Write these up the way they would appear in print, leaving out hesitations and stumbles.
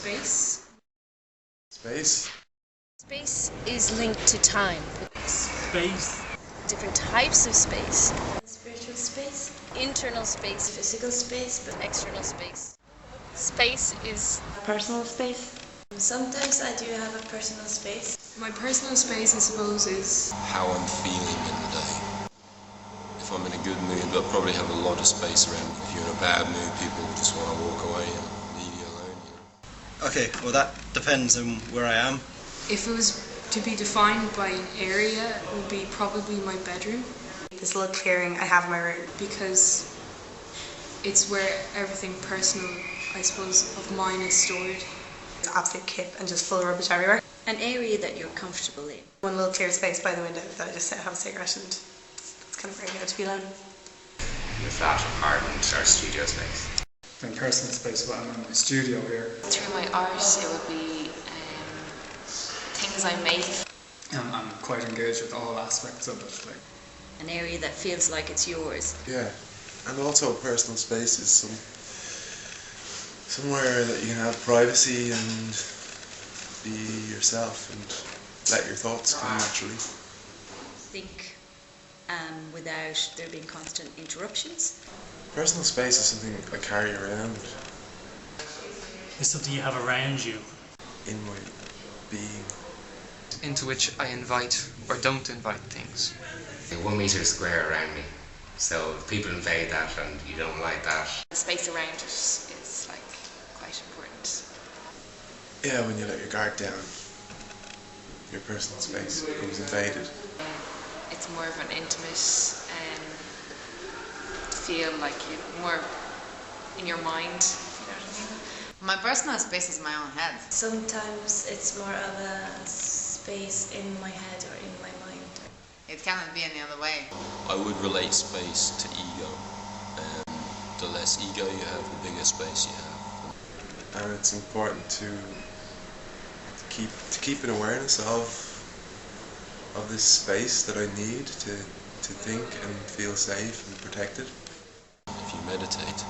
Space. Space? Space is linked to time. Space. Different types of space. Spiritual space. Internal space. Physical space. But external space. Space is Personal space. Sometimes I do have a personal space. my personal space, I suppose, is how I'm feeling in the day. If I'm in a good mood, I'll probably have a lot of space around. If you're in a bad mood, people just want to walk away and leave you alone. You know? Okay, well that depends on where I am. if it was to be defined by an area, it would be probably my bedroom This little clearing I have in my room. because it's where everything personal, I suppose, of mine is stored. It's absolute kip and just full of rubbish everywhere. An area that you're comfortable in. One little clear space by the window that I just have a cigarette and it's kind of very good to be alone. The flat, apartment, or studio space. My personal space, well, I'm in my studio here. Through my art, it would be things I make. I'm quite engaged with all aspects of it. Like An area that feels like it's yours. Yeah. And also personal space is somewhere that you can have privacy and be yourself and let your thoughts come naturally. Think without there being constant interruptions. Personal space is something I carry around It's something you have around you. in my being. Into which I invite or don't invite things. 1 meter square around me. So if people invade that and you don't like that. The space around it is like quite important. Yeah, when you let your guard down, your personal space becomes invaded. It's more of an intimate feel, like you're more in your mind, if you know what I mean. My personal space is my own head. Sometimes it's more of a space in my head or in my mind. It cannot be any other way. I would relate space to ego. The less ego you have, the bigger space you have. And it's important to keep an awareness of this space that I need to think and feel safe and protected. If you meditate,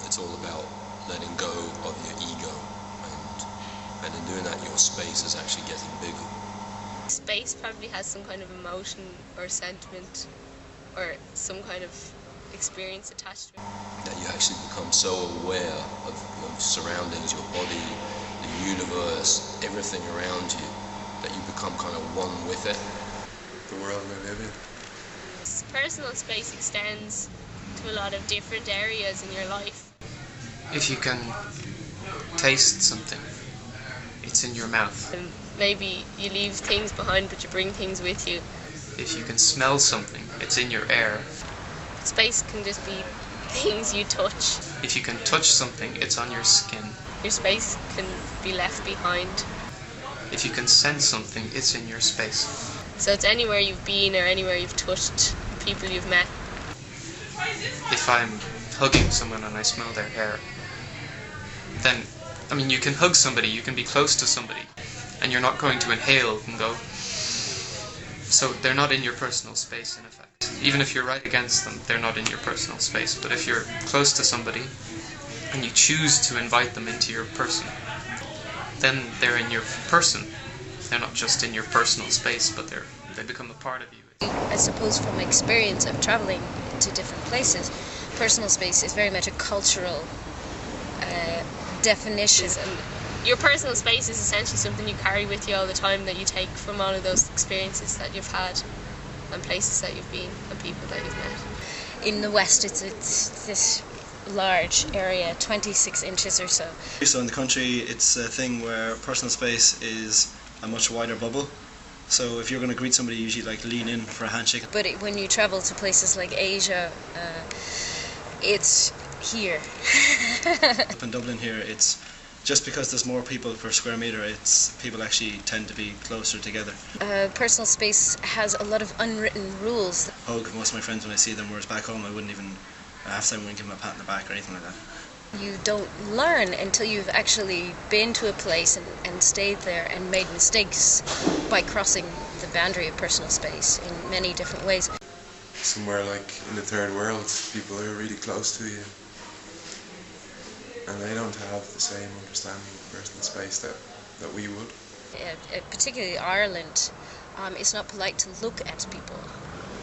it's all about letting go of your ego, and in doing that, your space is actually getting bigger. Space probably has some kind of emotion or sentiment or some kind of experience attached to it. That you actually become so aware of your surroundings, your body, the universe, everything around you, that you become kind of one with it. The world I live in. Personal space extends to a lot of different areas in your life. If you can taste something, it's in your mouth. And maybe you leave things behind, but you bring things with you. If you can smell something, it's in your air. Space can just be things you touch. If you can touch something, it's on your skin. Your space can be left behind. If you can sense something, it's in your space. So it's anywhere you've been or anywhere you've touched, people you've met. If I'm hugging someone and I smell their hair, then, I mean, you can hug somebody, you can be close to somebody, and you're not going to inhale and go. So they're not in your personal space, in effect. Even if you're right against them, they're not in your personal space. But if you're close to somebody and you choose to invite them into your person, then they're in your person. They're not just in your personal space, but they become a part of you. I suppose from experience of traveling to different places, personal space is very much a cultural definition. And your personal space is essentially something you carry with you all the time, that you take from all of those experiences that you've had and places that you've been and people that you've met. In the West, it's this large area, 26 inches or so. So in the country, it's a thing where personal space is a much wider bubble. So if you're going to greet somebody, you usually like lean in for a handshake. But when you travel to places like Asia, it's here. Up in Dublin here, it's just because there's more people per square metre, it's people actually tend to be closer together. Personal space has a lot of unwritten rules. Hug most of my friends when I see them, whereas back home I wouldn't even, half the time I wouldn't give them a pat in the back or anything like that. You don't learn until you've actually been to a place and stayed there and made mistakes by crossing the boundary of personal space in many different ways. Somewhere like in the third world, people are really close to you. and they don't have the same understanding of personal space that we would. Particularly Ireland, it's not polite to look at people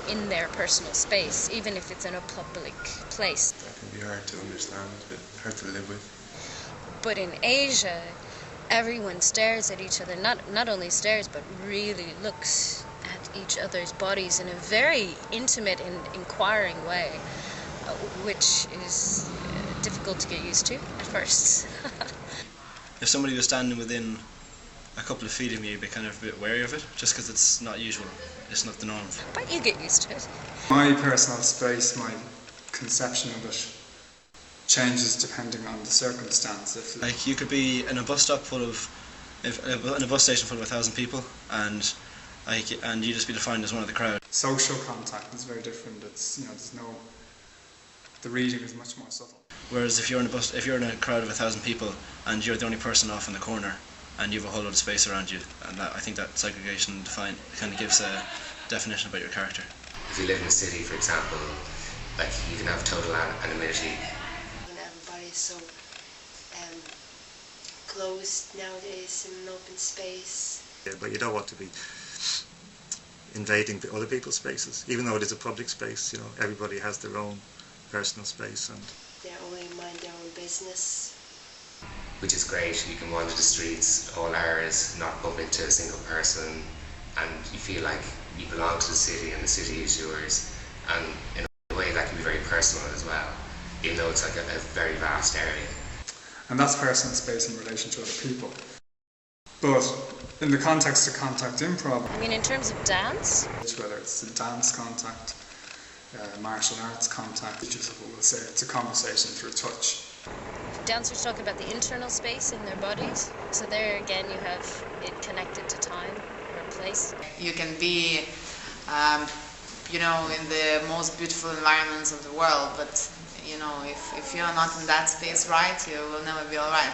in their personal space, even if it's in a public place. That can be hard to understand, hard to live with. But in Asia, everyone stares at each other, not only stares, but really looks at each other's bodies in a very intimate and inquiring way, which is difficult to get used to at first. If somebody was standing within a couple of feet of me, you'd be kind of a bit wary of it, just because it's not usual, it's not the norm. But you get used to it. My personal space, my conception of it, changes depending on the circumstance. Like you could be in a bus stop full of, in a bus station full of 1,000 people, and you just be defined as one of the crowd. Social contact is very different. It's, the reading is much more subtle. Whereas if you're in a crowd of 1,000 people and you're the only person off in the corner and you have a whole lot of space around you, and I think that segregation kind of gives a definition about your character. If you live in a city, for example, like you can have total anonymity. And everybody's so closed nowadays in an open space. Yeah, but you don't want to be invading the other people's spaces, even though it is a public space. Everybody has their own personal space, and they only mind their own business. Which is great. You can wander the streets all hours, not bump into a single person, and you feel like you belong to the city and the city is yours. And in a way that can be very personal as well, even though it's like a very vast area. And that's personal space in relation to other people. But in the context of contact improv, I mean, in terms of dance, whether it's a dance contact, martial arts contact, just will say it's a conversation through touch. dancers talk about the internal space in their bodies. So there again, you have it connected to time or place. You can be, in the most beautiful environments of the world, but if you're not in that space, right, you will never be all right.